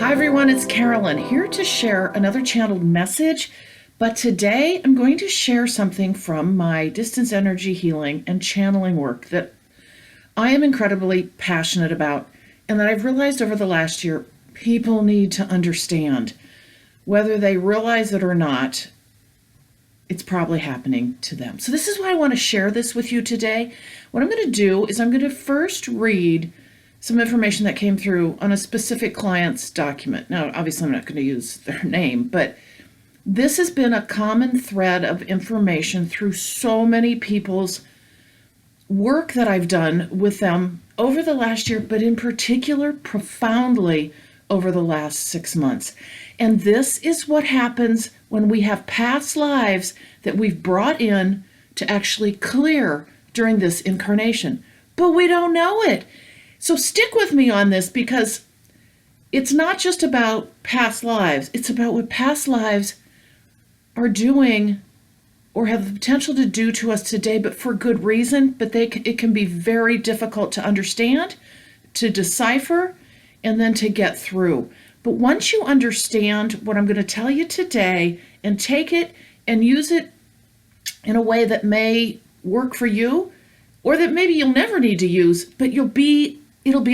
Hi everyone, it's Carolyn here to share another channeled message, but today I'm going to share something from my distance energy healing and channeling work that I am incredibly passionate about and that I've realized over the last year people need to understand. Whether they realize it or not, it's probably happening to them. So this is why I want to share this with you today. What I'm going to do is I'm going to first read some information that came through on a specific client's document. Now, obviously, I'm not going to use their name, but this has been a common thread of information through so many people's work that I've done with them over the last year, but in particular, profoundly over the last 6 months. And this is what happens when we have past lives that we've brought in to actually clear during this incarnation, but we don't know it. So stick with me on this because it's not just about past lives. It's about what past lives are doing or have the potential to do to us today, but for good reason. But it can be very difficult to understand, to decipher, and then to get through. But once you understand what I'm going to tell you today and take it and use it in a way that may work for you, or that maybe you'll never need to use, but it'll be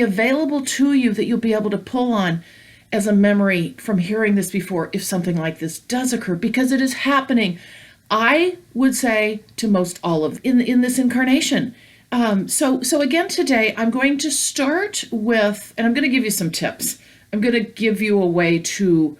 available to you that you'll be able to pull on as a memory from hearing this before if something like this does occur, because it is happening, I would say, to most all of in this incarnation. So again, today I'm going to start with, and I'm going to give you some tips. I'm going to give you a way to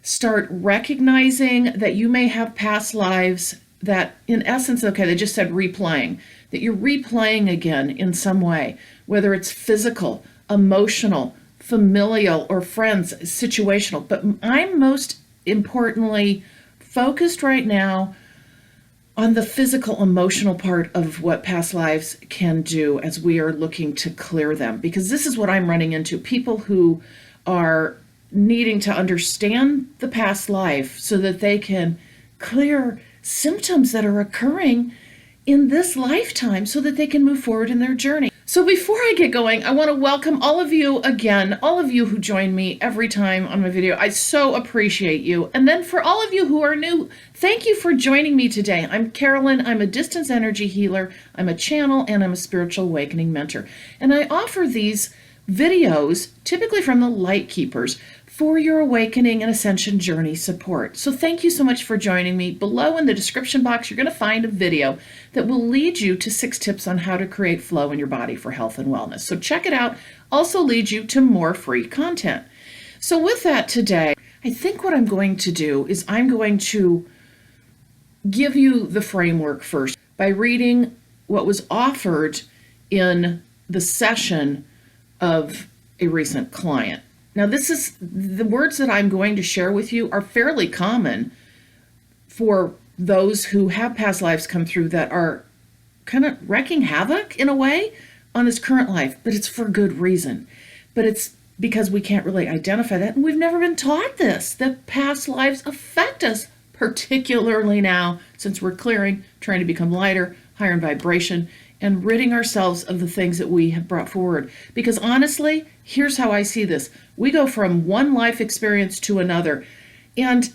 start recognizing that you may have past lives that, in essence, okay, they just said replaying, that you're replaying again in some way, whether it's physical, emotional, familial, or friends, situational. But I'm most importantly focused right now on the physical, emotional part of what past lives can do as we are looking to clear them. Because this is what I'm running into, people who are needing to understand the past life so that they can clear symptoms that are occurring in this lifetime so that they can move forward in their journey. So before I get going, I want to welcome all of you again, all of you who join me every time on my video. I so appreciate you. And then for all of you who are new, thank you for joining me today. I'm Carolyn. I'm a distance energy healer. I'm a channel, and I'm a spiritual awakening mentor. And I offer these videos, typically from the Light Keepers, for your awakening and ascension journey support. So thank you so much for joining me. Below in the description box, you're going to find a video that will lead you to 6 tips on how to create flow in your body for health and wellness. So check it out. Also leads you to more free content. So with that today, I think what I'm going to do is I'm going to give you the framework first by reading what was offered in the session of a recent client. Now, this is the words that I'm going to share with you are fairly common for those who have past lives come through that are kind of wreaking havoc in a way on this current life, but it's for good reason. But it's because we can't really identify that, and we've never been taught this, that past lives affect us, particularly now since we're clearing, trying to become lighter, higher in vibration, and ridding ourselves of the things that we have brought forward. Because honestly, here's how I see this. We go from one life experience to another, and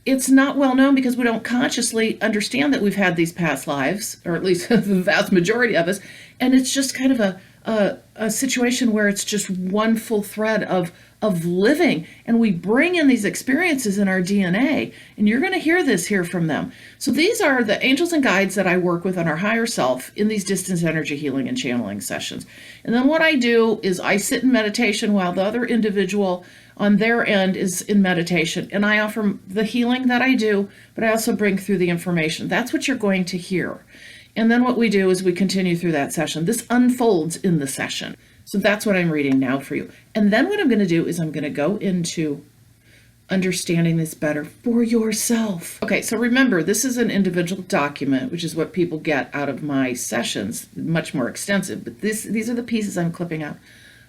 it's not well known because we don't consciously understand that we've had these past lives, or at least the vast majority of us, and it's just kind of a situation where it's just one full thread of living, and we bring in these experiences in our DNA, and you're going to hear this here from them. So these are the angels and guides that I work with on our higher self in these distance energy healing and channeling sessions. And then what I do is I sit in meditation while the other individual on their end is in meditation, and I offer the healing that I do, but I also bring through the information. That's what you're going to hear. And then what we do is we continue through that session. This unfolds in the session. So that's what I'm reading now for you. And then what I'm going to do is I'm going to go into understanding this better for yourself. Okay, so remember, this is an individual document, which is what people get out of my sessions, much more extensive. But these are the pieces I'm clipping out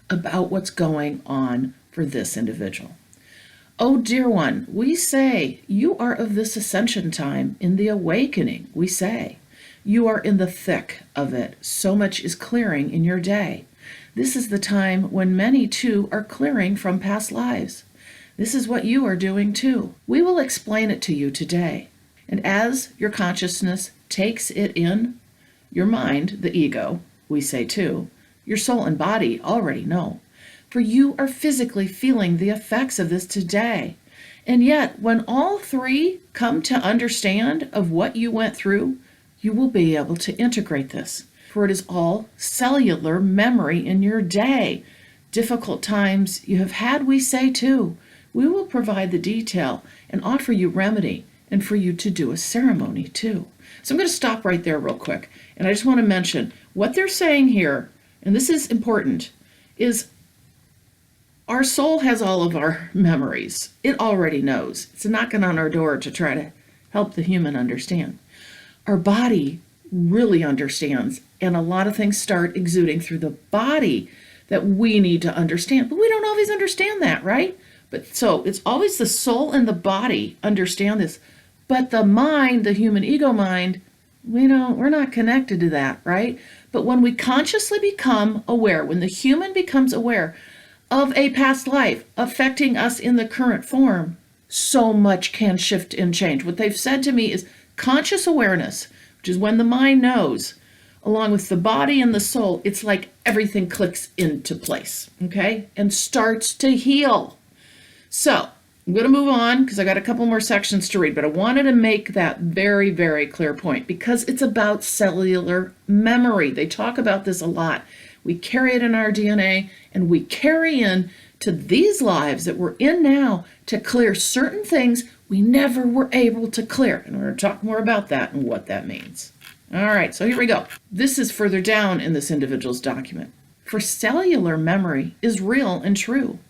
about what's going on for this individual. Oh, dear one, we say, you are of this ascension time in the awakening, we say. You are in the thick of it. So much is clearing in your day. This is the time when many, too, are clearing from past lives. This is what you are doing too. We will explain it to you today. And as your consciousness takes it in, your mind, the ego, we say too, your soul and body already know. For you are physically feeling the effects of this today. And yet, when all three come to understand of what you went through, you will be able to integrate this. For it is all cellular memory in your day. Difficult times you have had, we say too. We will provide the detail and offer you remedy, and for you to do a ceremony too. So I'm going to stop right there real quick. And I just want to mention what they're saying here, and this is important, is our soul has all of our memories. It already knows. It's knocking on our door to try to help the human understand. Our body really understands, and a lot of things start exuding through the body that we need to understand. But we don't always understand that, right? But so it's always the soul and the body understand this. But the mind, the human ego mind, we're not connected to that, right? But when we consciously become aware, when the human becomes aware of a past life affecting us in the current form, so much can shift and change. What they've said to me is conscious awareness, which is when the mind knows, along with the body and the soul, it's like everything clicks into place, okay? And starts to heal. So I'm going to move on because I got a couple more sections to read, but I wanted to make that very, very clear point because it's about cellular memory. They talk about this a lot. We carry it in our DNA, and we carry in to these lives that we're in now to clear certain things we never were able to clear. And we're going to talk more about that and what that means. All right, so here we go. This is further down in this individual's document. For cellular memory is real and true.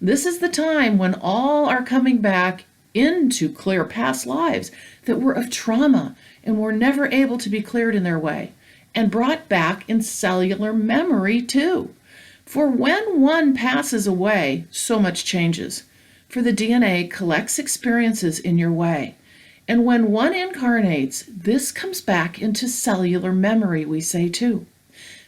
This is the time when all are coming back into clear past lives that were of trauma and were never able to be cleared in their way, and brought back in cellular memory too. For when one passes away, so much changes. For the DNA collects experiences in your way. And when one incarnates, this comes back into cellular memory, we say too.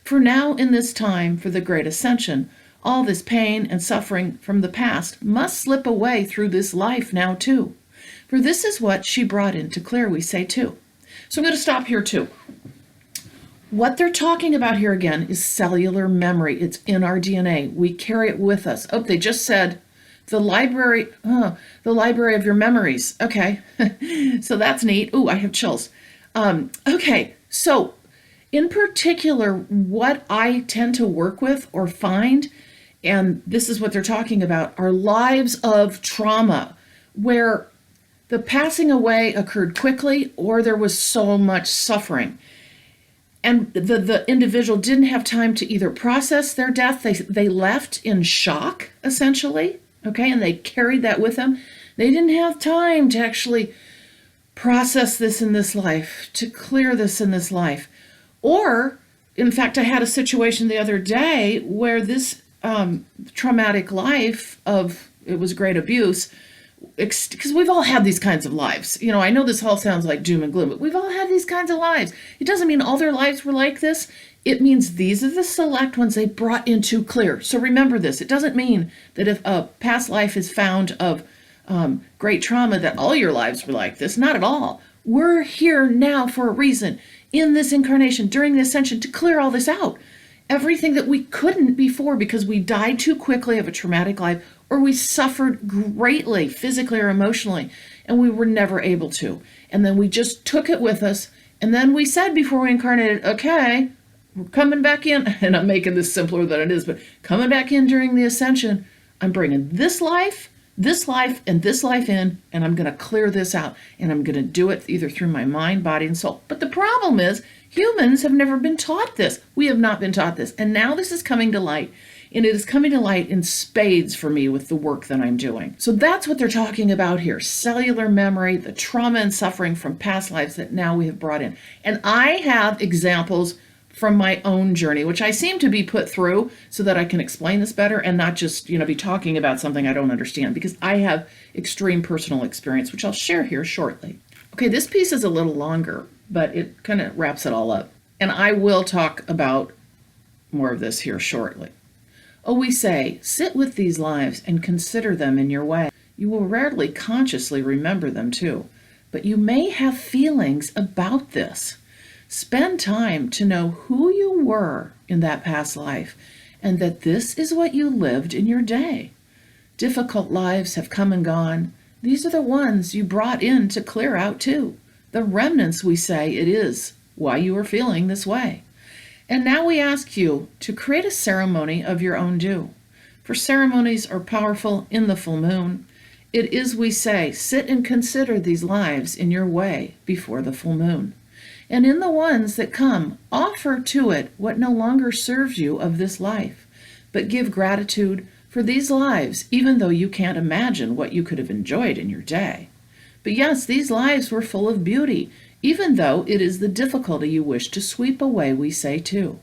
For now in this time, for the great ascension, all this pain and suffering from the past must slip away through this life now too. For this is what she brought in to clear, we say too. So I'm going to stop here too. What they're talking about here again is cellular memory. It's in our DNA. We carry it with us. Oh, they just said the library of your memories. Okay, so that's neat. Ooh, I have chills. Okay, so in particular, what I tend to work with or find, and this is what they're talking about, are lives of trauma where the passing away occurred quickly or there was so much suffering. And the individual didn't have time to either process their death. They left in shock, essentially, okay? And they carried that with them. They didn't have time to actually process this in this life, to clear this in this life. Or, in fact, I had a situation the other day where this traumatic life it was great abuse, because we've all had these kinds of lives. I know this all sounds like doom and gloom, but we've all had these kinds of lives. It doesn't mean all their lives were like this. It means these are the select ones they brought into clear. So remember this. It doesn't mean that if a past life is found of great trauma that all your lives were like this. Not at all. We're here now for a reason, in this incarnation, during the ascension, to clear all this out. Everything that we couldn't before because we died too quickly of a traumatic life, or we suffered greatly physically or emotionally, and we were never able to. And then we just took it with us. And then we said before we incarnated, okay, we're coming back in. And I'm making this simpler than it is, but coming back in during the ascension, I'm bringing this life, and this life in, and I'm going to clear this out. And I'm going to do it either through my mind, body, and soul. But the problem is, humans have never been taught this. We have not been taught this. And now this is coming to light. And it is coming to light in spades for me with the work that I'm doing. So that's what they're talking about here. Cellular memory, the trauma and suffering from past lives that now we have brought in. And I have examples from my own journey, which I seem to be put through so that I can explain this better and not just, be talking about something I don't understand, because I have extreme personal experience, which I'll share here shortly. Okay, this piece is a little longer, but it kind of wraps it all up. And I will talk about more of this here shortly. Oh, we say, sit with these lives and consider them in your way. You will rarely consciously remember them too, but you may have feelings about this. Spend time to know who you were in that past life and that this is what you lived in your day. Difficult lives have come and gone. These are the ones you brought in to clear out too. The remnants, we say, it is why you are feeling this way. And now we ask you to create a ceremony of your own due. For ceremonies are powerful in the full moon. It is, we say, sit and consider these lives in your way before the full moon. And in the ones that come, offer to it what no longer serves you of this life, but give gratitude for these lives, even though you can't imagine what you could have enjoyed in your day. But yes, these lives were full of beauty, even though it is the difficulty you wish to sweep away, we say too.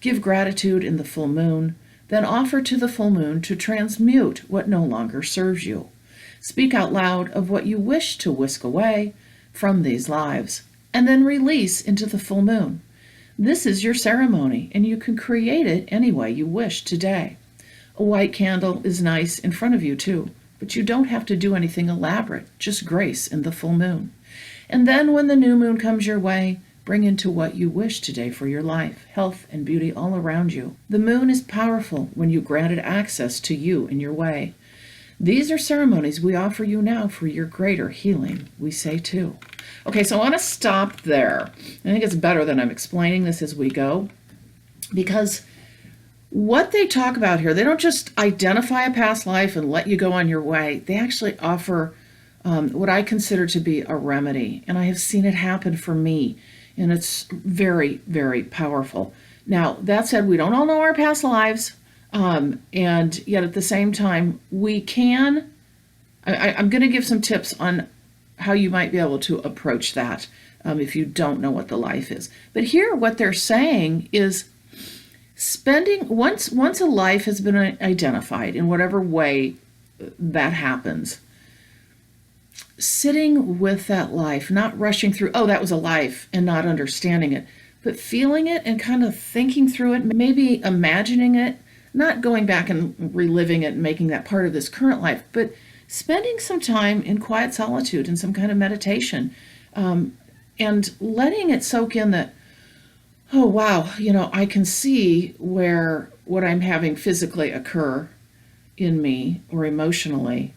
Give gratitude in the full moon, then offer to the full moon to transmute what no longer serves you. Speak out loud of what you wish to whisk away from these lives, and then release into the full moon. This is your ceremony, and you can create it any way you wish today. A white candle is nice in front of you too, but you don't have to do anything elaborate, just grace in the full moon. And then when the new moon comes your way, bring into what you wish today for your life, health and beauty all around you. The moon is powerful when you granted access to you in your way. These are ceremonies we offer you now for your greater healing, we say too. Okay, so I want to stop there. I think it's better that I'm explaining this as we go, because what they talk about here, they don't just identify a past life and let you go on your way. They actually offer what I consider to be a remedy, and I have seen it happen for me, and it's very, very powerful. Now, that said, we don't all know our past lives, and yet at the same time, we can. I'm going to give some tips on how you might be able to approach that if you don't know what the life is. But here, what they're saying is spending, once a life has been identified in whatever way that happens, sitting with that life, not rushing through, oh, that was a life, and not understanding it, but feeling it and kind of thinking through it, maybe imagining it, not going back and reliving it and making that part of this current life, but spending some time in quiet solitude and some kind of meditation, and letting it soak in that, oh, wow, I can see where what I'm having physically occur in me or emotionally,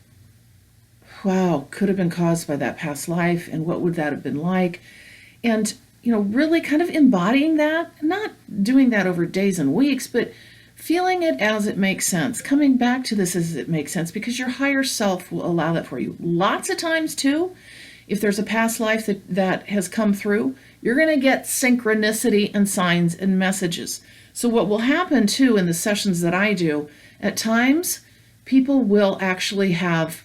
wow, could have been caused by that past life, and what would that have been like? And, really kind of embodying that, not doing that over days and weeks, but feeling it as it makes sense, coming back to this as it makes sense, because your higher self will allow that for you. Lots of times, too, if there's a past life that has come through, you're going to get synchronicity and signs and messages. So what will happen, too, in the sessions that I do, at times, people will actually have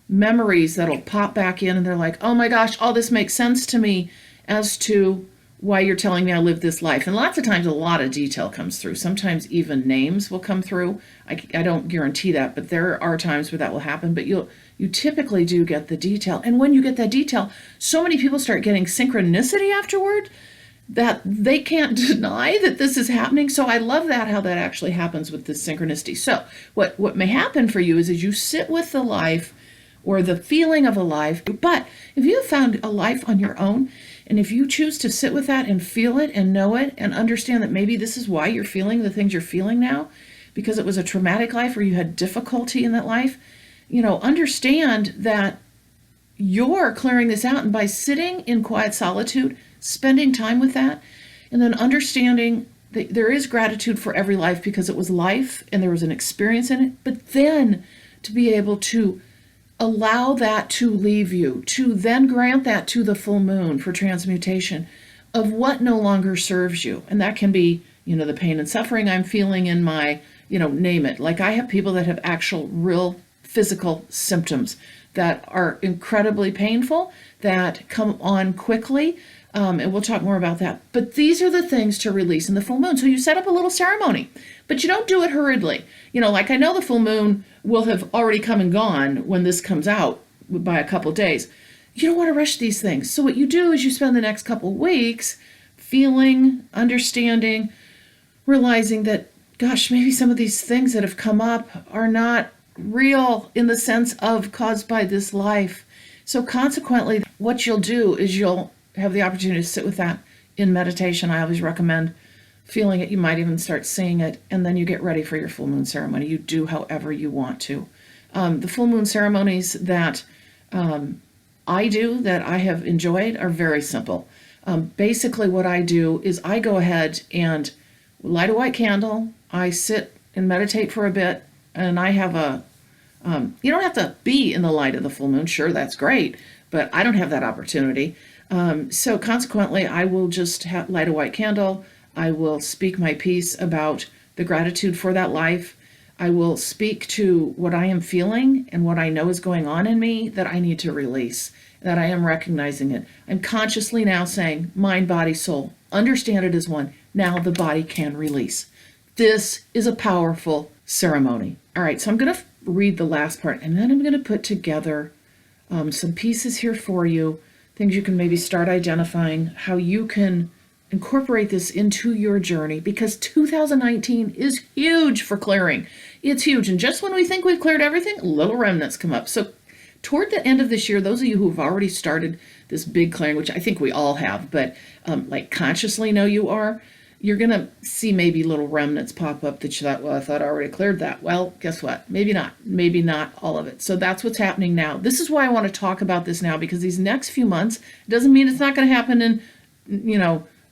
memories that'll pop back in, and they're like, oh my gosh, all this makes sense to me as to why you're telling me I lived this life. And lots of times a lot of detail comes through. Sometimes even names will come through. I don't guarantee that, but there are times where that will happen. But you typically do get the detail. And when you get that detail, so many people start getting synchronicity afterward that they can't deny that this is happening. So I love that, how that actually happens with this synchronicity. So what may happen for you is as you sit with the life or the feeling of a life, but if you found a life on your own, and if you choose to sit with that and feel it and know it and understand that maybe this is why you're feeling the things you're feeling now, because it was a traumatic life or you had difficulty in that life, understand that you're clearing this out. And by sitting in quiet solitude, spending time with that, and then understanding that there is gratitude for every life because it was life and there was an experience in it, but then to be able to allow that to leave you, to then grant that to the full moon for transmutation of what no longer serves you. And that can be, the pain and suffering I'm feeling in my, name it. Like I have people that have actual real physical symptoms that are incredibly painful, that come on quickly. And we'll talk more about that. But these are the things to release in the full moon. So you set up a little ceremony, but you don't do it hurriedly. Like I know the full moon will have already come and gone when this comes out by a couple days. You don't want to rush these things. So what you do is you spend the next couple weeks feeling, understanding, realizing that, gosh, maybe some of these things that have come up are not real in the sense of caused by this life. So consequently, what you'll do is you'll have the opportunity to sit with that in meditation. I always recommend feeling it. You might even start seeing it, and then you get ready for your full moon ceremony. You do however you want to. The full moon ceremonies that I do, that I have enjoyed, are very simple. Basically, what I do is I go ahead and light a white candle. I sit and meditate for a bit, and I have you don't have to be in the light of the full moon. Sure, that's great, but I don't have that opportunity. So consequently, I will just light a white candle. I will speak my piece about the gratitude for that life. I will speak to what I am feeling and what I know is going on in me that I need to release, that I am recognizing it. I'm consciously now saying, mind, body, soul, understand it as one. Now the body can release. This is a powerful ceremony. All right, so I'm going to read the last part, and then I'm going to put together some pieces here for you, things you can maybe start identifying, how you can incorporate this into your journey, because 2019 is huge for clearing. It's huge. And just when we think we've cleared everything, little remnants come up. So toward the end of this year, those of you who have already started this big clearing, which I think we all have, but like consciously know you are, you're going to see maybe little remnants pop up that you thought, well, I thought I already cleared that. Well, guess what? Maybe not. Maybe not all of it. So that's what's happening now. This is why I want to talk about this now, because these next few months, doesn't mean it's not going to happen in,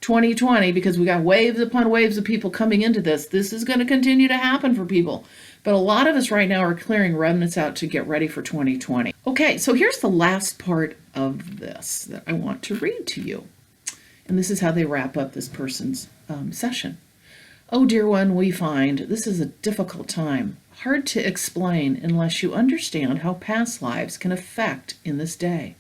2020, because we got waves upon waves of people coming into this. This is going to continue to happen for people. But a lot of us right now are clearing remnants out to get ready for 2020. Okay, so here's the last part of this that I want to read to you. And this is how they wrap up this person's session. Oh, dear one, we find this is a difficult time, hard to explain unless you understand how past lives can affect in this day.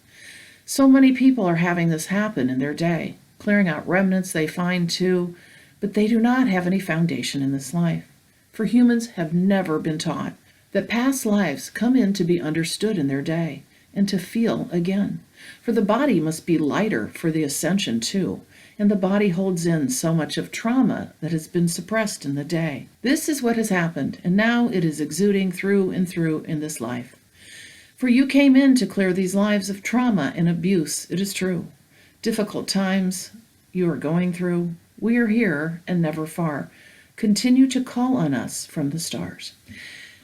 So many people are having this happen in their day, clearing out remnants they find too, but they do not have any foundation in this life. For humans have never been taught that past lives come in to be understood in their day and to feel again. For the body must be lighter for the ascension too, and the body holds in so much of trauma that has been suppressed in the day. This is what has happened, and now it is exuding through and through in this life. For you came in to clear these lives of trauma and abuse, it is true. Difficult times you are going through, we are here and never far. Continue to call on us from the stars.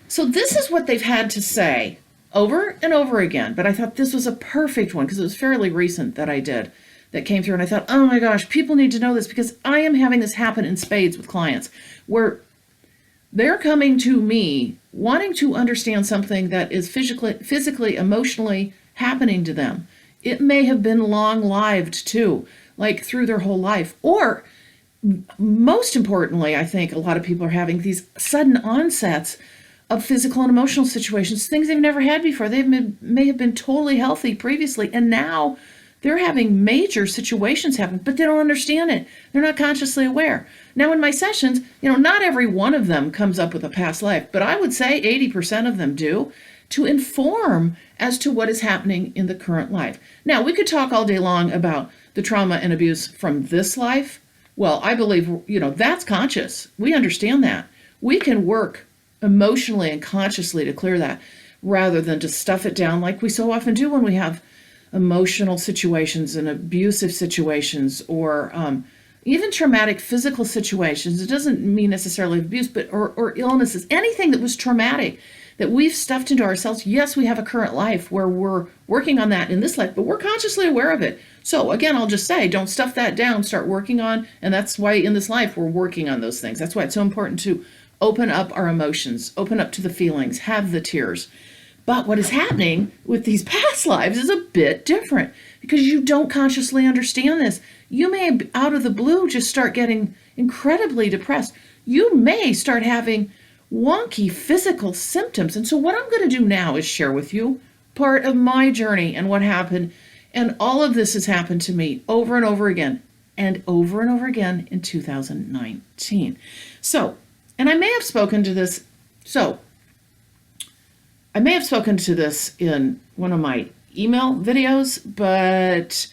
So this is what they've had to say over and over again, but I thought this was a perfect one because it was fairly recent that I did, that came through, and I thought, oh my gosh, people need to know this, because I am having this happen in spades with clients where they're coming to me wanting to understand something that is physically, emotionally happening to them. It may have been long-lived too, like through their whole life. Or most importantly, I think a lot of people are having these sudden onsets of physical and emotional situations, things they've never had before. May have been totally healthy previously, and now they're having major situations happen, but they don't understand it. They're not consciously aware. Now in my sessions, not every one of them comes up with a past life, but I would say 80% of them do, to inform as to what is happening in the current life. Now, we could talk all day long about the trauma and abuse from this life. Well, I believe, that's conscious. We understand that. We can work emotionally and consciously to clear that, rather than to stuff it down like we so often do when we have emotional situations and abusive situations, or even traumatic physical situations. It doesn't mean necessarily abuse, but or illnesses, anything that was traumatic that we've stuffed into ourselves. Yes, we have a current life where we're working on that in this life, but we're consciously aware of it. So again, I'll just say, don't stuff that down, start working on, and that's why in this life we're working on those things. That's why it's so important to open up our emotions, open up to the feelings, have the tears. But what is happening with these past lives is a bit different, because you don't consciously understand this. You may, out of the blue, just start getting incredibly depressed. You may start having wonky physical symptoms. And so what I'm going to do now is share with you part of my journey and what happened. And all of this has happened to me over and over again, and over again in 2019. So, and I may have spoken to this. So, I may have spoken to this in one of my email videos, but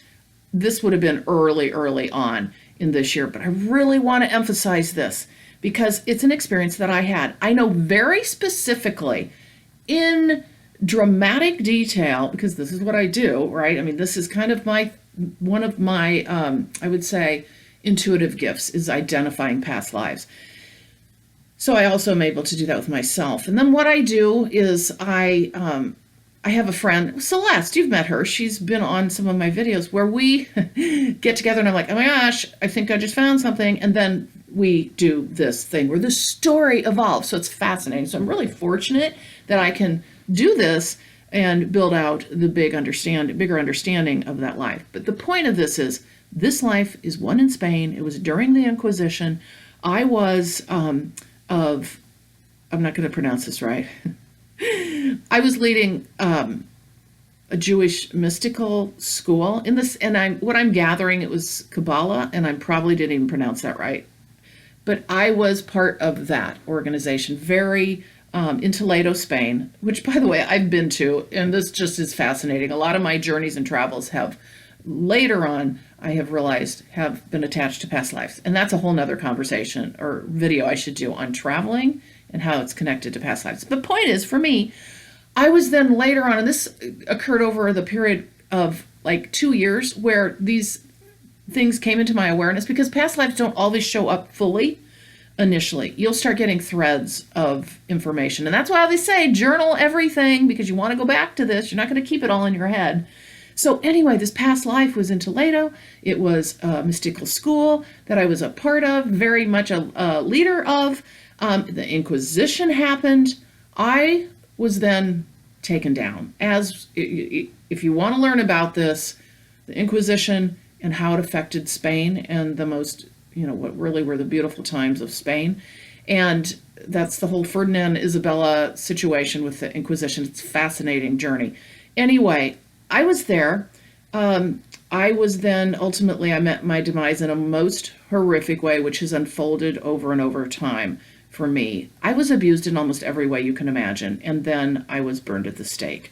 this would have been early on in this year. But I really want to emphasize this because it's an experience that I had. I know very specifically in dramatic detail, because this is what I do, right? I mean, this is kind of one of my, I would say, intuitive gifts is identifying past lives. So I also am able to do that with myself. And then what I do is I have a friend, Celeste, you've met her. She's been on some of my videos where we get together and I'm like, oh my gosh, I think I just found something. And then we do this thing where the story evolves. So it's fascinating. So I'm really fortunate that I can do this and build out the bigger understanding of that life. But the point of this is, this life is one in Spain. It was during the Inquisition. I was I'm not going to pronounce this right. I was leading a Jewish mystical school in this, and what I'm gathering, it was Kabbalah, and I probably didn't even pronounce that right. But I was part of that organization, very in Toledo, Spain, which, by the way, I've been to, and this just is fascinating. A lot of my journeys and travels have, later on, I have realized, have been attached to past lives. And that's a whole nother conversation or video I should do on traveling and how it's connected to past lives. The point is, for me, I was then later on, and this occurred over the period of like 2 years, where these things came into my awareness, because past lives don't always show up fully initially. You'll start getting threads of information. And that's why they say journal everything, because you want to go back to this. You're not going to keep it all in your head. So anyway, this past life was in Toledo. It was a mystical school that I was a part of, very much a leader of. The Inquisition happened. I was then taken down. As if you want to learn about this, the Inquisition and how it affected Spain and the most, what really were the beautiful times of Spain. And that's the whole Ferdinand Isabella situation with the Inquisition. It's a fascinating journey. Anyway, I was there. I was then, ultimately, I met my demise in a most horrific way, which has unfolded over and over time for me. I was abused in almost every way you can imagine, and then I was burned at the stake.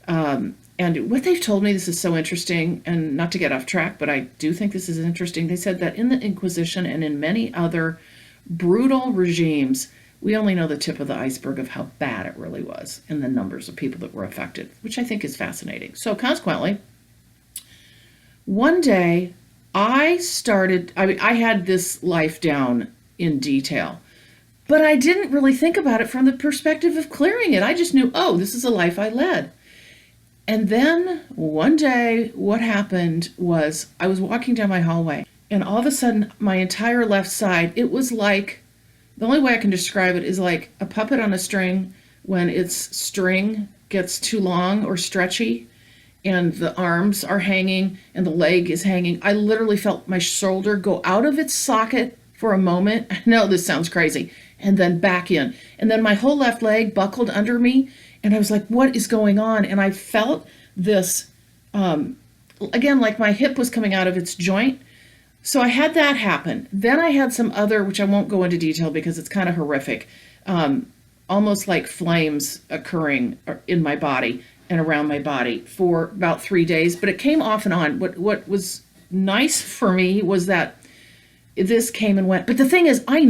And what they've told me, this is so interesting, and not to get off track, but I do think this is interesting. They said that in the Inquisition and in many other brutal regimes, we only know the tip of the iceberg of how bad it really was and the numbers of people that were affected, which I think is fascinating. So consequently, one day I had this life down in detail, but I didn't really think about it from the perspective of clearing it. I just knew, oh, this is a life I led. And then one day, what happened was I was walking down my hallway, and all of a sudden, my entire left side, it was like, the only way I can describe it is like a puppet on a string when its string gets too long or stretchy, and the arms are hanging and the leg is hanging. I literally felt my shoulder go out of its socket for a moment. I know this sounds crazy. And then back in. And then my whole left leg buckled under me. And I was like, what is going on? And I felt this, again, like my hip was coming out of its joint. So I had that happen. Then I had some other, which I won't go into detail because it's kind of horrific, almost like flames occurring in my body and around my body for about 3 days. But it came off and on. What was nice for me was that this came and went. But the thing is, I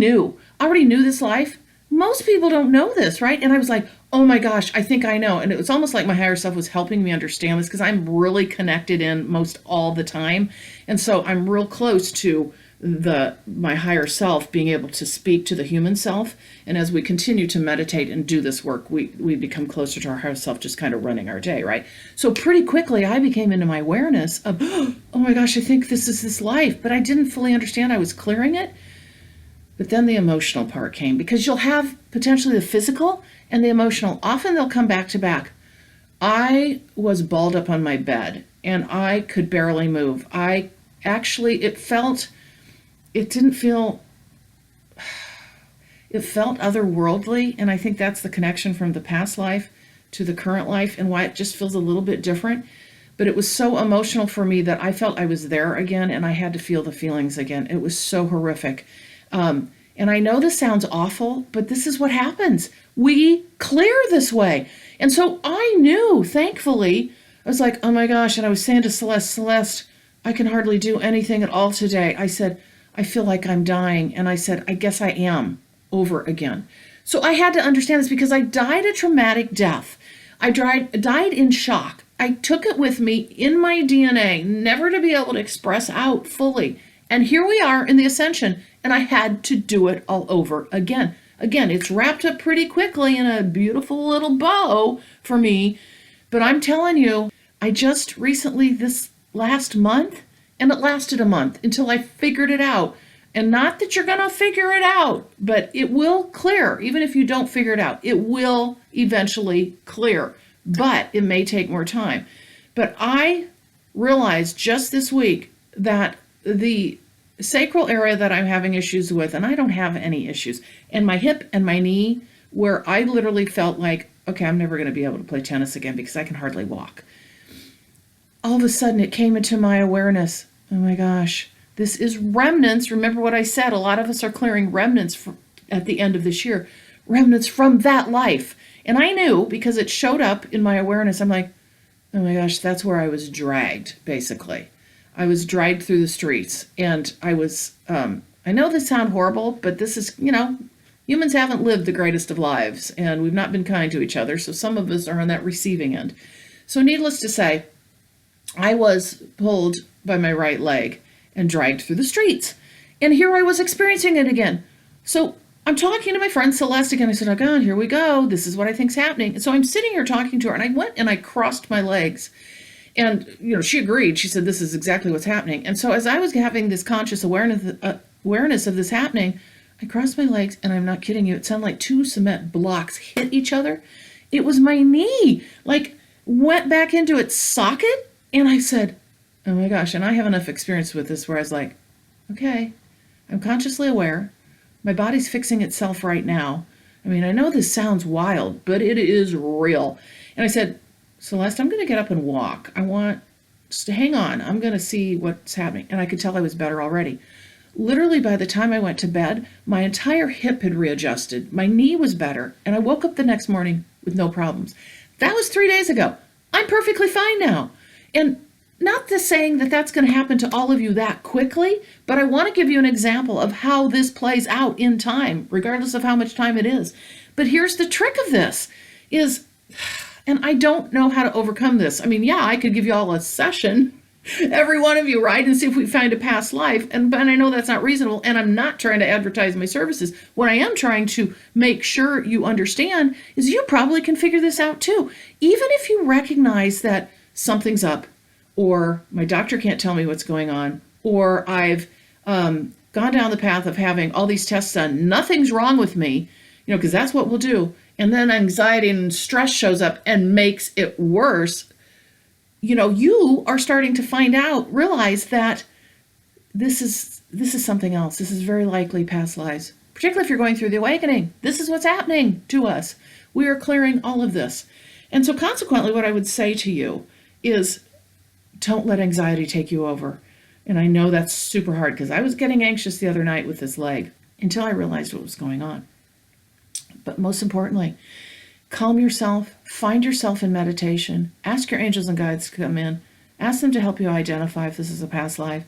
already knew this life. Most people don't know this, right? And I was like, oh my gosh, I think I know. And it was almost like my higher self was helping me understand this, because I'm really connected in most all the time. And so I'm real close to my higher self being able to speak to the human self. And as we continue to meditate and do this work, we become closer to our higher self, just kind of running our day, right? So pretty quickly, I became into my awareness of, oh my gosh, I think this is this life. But I didn't fully understand I was clearing it. But then the emotional part came, because you'll have potentially the physical and the emotional. Often they'll come back to back. I was balled up on my bed and I could barely move. It felt otherworldly. And I think that's the connection from the past life to the current life and why it just feels a little bit different. But it was so emotional for me that I felt I was there again and I had to feel the feelings again. It was so horrific. And I know this sounds awful, but this is what happens. We clear this way. And so I knew, thankfully, I was like, oh my gosh. And I was saying to Celeste, I can hardly do anything at all today. I said, I feel like I'm dying. And I said, I guess I am, over again. So I had to understand this because I died a traumatic death. I died in shock. I took it with me in my DNA, never to be able to express out fully. And here we are in the ascension, and I had to do it all over again. Again, it's wrapped up pretty quickly in a beautiful little bow for me. But I'm telling you, I just recently, this last month, and it lasted a month until I figured it out. And not that you're going to figure it out, but it will clear. Even if you don't figure it out, it will eventually clear. But it may take more time. But I realized just this week that the sacral area that I'm having issues with, and I don't have any issues, and my hip and my knee, where I literally felt like, okay, I'm never going to be able to play tennis again because I can hardly walk. All of a sudden it came into my awareness. Oh my gosh, this is remnants. Remember what I said, a lot of us are clearing remnants at the end of this year, remnants from that life. And I knew because it showed up in my awareness. I'm like, oh my gosh, that's where I was dragged, basically. I was dragged through the streets, and I was, I know this sounds horrible, but this is, humans haven't lived the greatest of lives, and we've not been kind to each other, so some of us are on that receiving end. So needless to say, I was pulled by my right leg and dragged through the streets. And here I was experiencing it again. So I'm talking to my friend Celeste again. I said, oh God, here we go. This is what I think's happening. And so I'm sitting here talking to her, and I went and I crossed my legs. And, she agreed. She said, this is exactly what's happening. And so as I was having this conscious awareness of this happening, I crossed my legs, and I'm not kidding you. It sounded like two cement blocks hit each other. It was my knee, went back into its socket. And I said, oh my gosh. And I have enough experience with this where I was like, okay, I'm consciously aware. My body's fixing itself right now. I mean, I know this sounds wild, but it is real. And I said, Celeste, I'm going to get up and walk. I want just to hang on. I'm going to see what's happening. And I could tell I was better already. Literally, by the time I went to bed, my entire hip had readjusted. My knee was better. And I woke up the next morning with no problems. That was 3 days ago. I'm perfectly fine now. And not to saying that that's going to happen to all of you that quickly, but I want to give you an example of how this plays out in time, regardless of how much time it is. But here's the trick of this is, and I don't know how to overcome this. I mean, yeah, I could give you all a session, every one of you, right, and see if we find a past life. But I know that's not reasonable, and I'm not trying to advertise my services. What I am trying to make sure you understand is you probably can figure this out too. Even if you recognize that something's up, or my doctor can't tell me what's going on, or I've gone down the path of having all these tests done, nothing's wrong with me, because that's what we'll do. And then anxiety and stress shows up and makes it worse. You are starting to realize that this is something else. This is very likely past lives, particularly if you're going through the awakening. This is what's happening to us. We are clearing all of this. And so consequently, what I would say to you is, don't let anxiety take you over. And I know that's super hard because I was getting anxious the other night with this leg until I realized what was going on. But most importantly, calm yourself, find yourself in meditation, ask your angels and guides to come in, ask them to help you identify if this is a past life.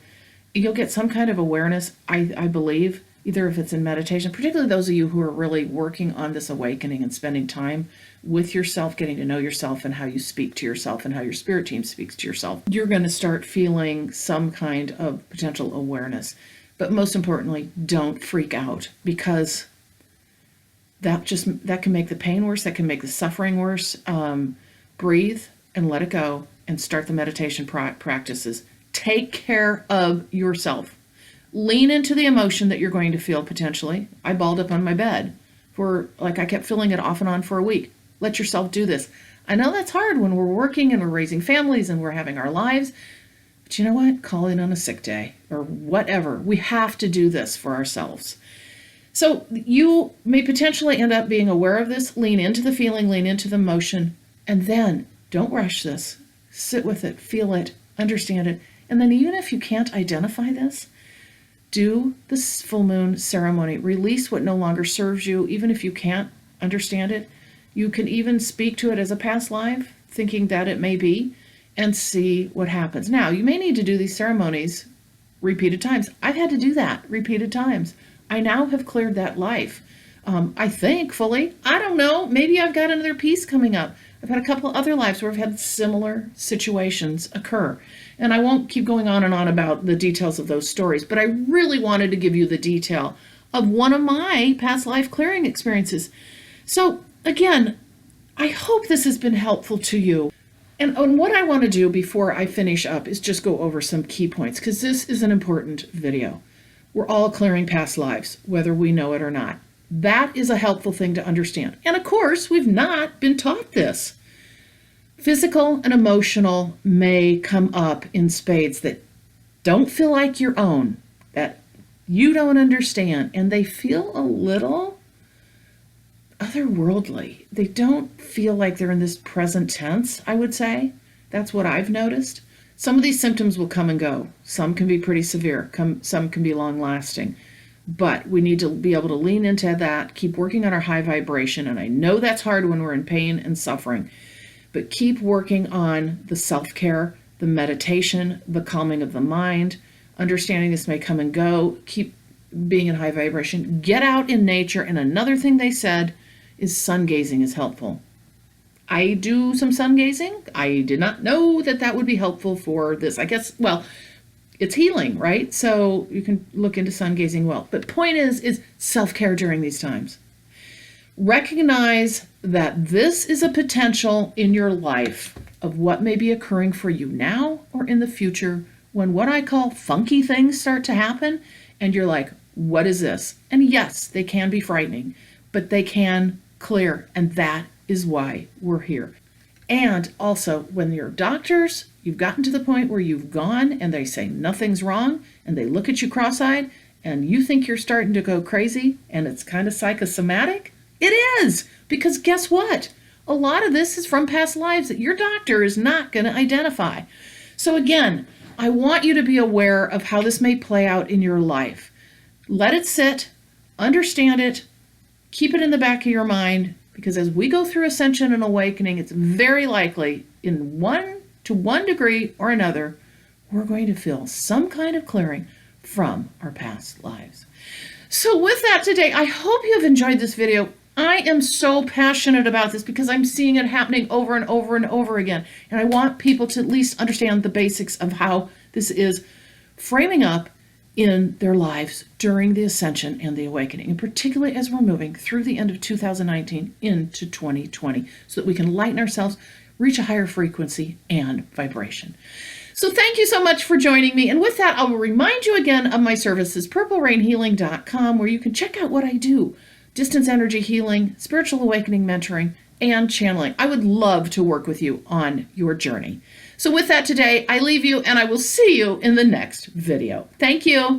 You'll get some kind of awareness, I believe, either if it's in meditation, particularly those of you who are really working on this awakening and spending time with yourself, getting to know yourself and how you speak to yourself and how your spirit team speaks to yourself. You're going to start feeling some kind of potential awareness. But most importantly, don't freak out, because that can make the pain worse, that can make the suffering worse. Breathe and let it go and start the meditation practices. Take care of yourself. Lean into the emotion that you're going to feel potentially. I balled up on my bed I kept feeling it off and on for a week. Let yourself do this. I know that's hard when we're working and we're raising families and we're having our lives, but you know what? Call in on a sick day or whatever. We have to do this for ourselves. So you may potentially end up being aware of this. Lean into the feeling, lean into the emotion, and then don't rush this. Sit with it, feel it, understand it. And then even if you can't identify this, do this full moon ceremony. Release what no longer serves you, even if you can't understand it. You can even speak to it as a past life, thinking that it may be, and see what happens. Now, you may need to do these ceremonies repeated times. I've had to do that repeated times. I now have cleared that life I think fully. I don't know. Maybe I've got another piece coming up. I've had a couple of other lives where I've had similar situations occur. And I won't keep going on and on about the details of those stories, but I really wanted to give you the detail of one of my past life clearing experiences. So, again, I hope this has been helpful to you. And what I want to do before I finish up is just go over some key points, because this is an important video. We're all clearing past lives, whether we know it or not. That is a helpful thing to understand. And of course, we've not been taught this. Physical and emotional may come up in spades that don't feel like your own, that you don't understand, and they feel a little otherworldly. They don't feel like they're in this present tense, I would say. That's what I've noticed. Some of these symptoms will come and go. Some can be pretty severe. Some can be long-lasting. But we need to be able to lean into that, keep working on our high vibration. And I know that's hard when we're in pain and suffering, but keep working on the self-care, the meditation, the calming of the mind, understanding this may come and go, keep being in high vibration, get out in nature. And another thing they said is sun gazing is helpful. I do some sun gazing. I did not know that that would be helpful for this. I guess, well, it's healing, right? So you can look into sun gazing well. But point is self-care during these times. Recognize that this is a potential in your life of what may be occurring for you now or in the future when what I call funky things start to happen and you're like, what is this? And yes, they can be frightening, but they can clear, and that is why we're here. And also, when your doctors, you've gotten to the point where you've gone and they say nothing's wrong, and they look at you cross-eyed, and you think you're starting to go crazy, and it's kind of psychosomatic, it is! Because guess what? A lot of this is from past lives that your doctor is not going to identify. So again, I want you to be aware of how this may play out in your life. Let it sit, understand it, keep it in the back of your mind, because as we go through ascension and awakening, it's very likely in one degree or another, we're going to feel some kind of clearing from our past lives. So with that today, I hope you have enjoyed this video. I am so passionate about this because I'm seeing it happening over and over and over again. And I want people to at least understand the basics of how this is framing up in their lives during the ascension and the awakening, and particularly as we're moving through the end of 2019 into 2020, so that we can lighten ourselves, reach a higher frequency and vibration. So thank you so much for joining me. And with that, I will remind you again of my services, purplerainhealing.com, where you can check out what I do: distance energy healing, spiritual awakening mentoring, and channeling. I would love to work with you on your journey. So with that today, I leave you and I will see you in the next video. Thank you.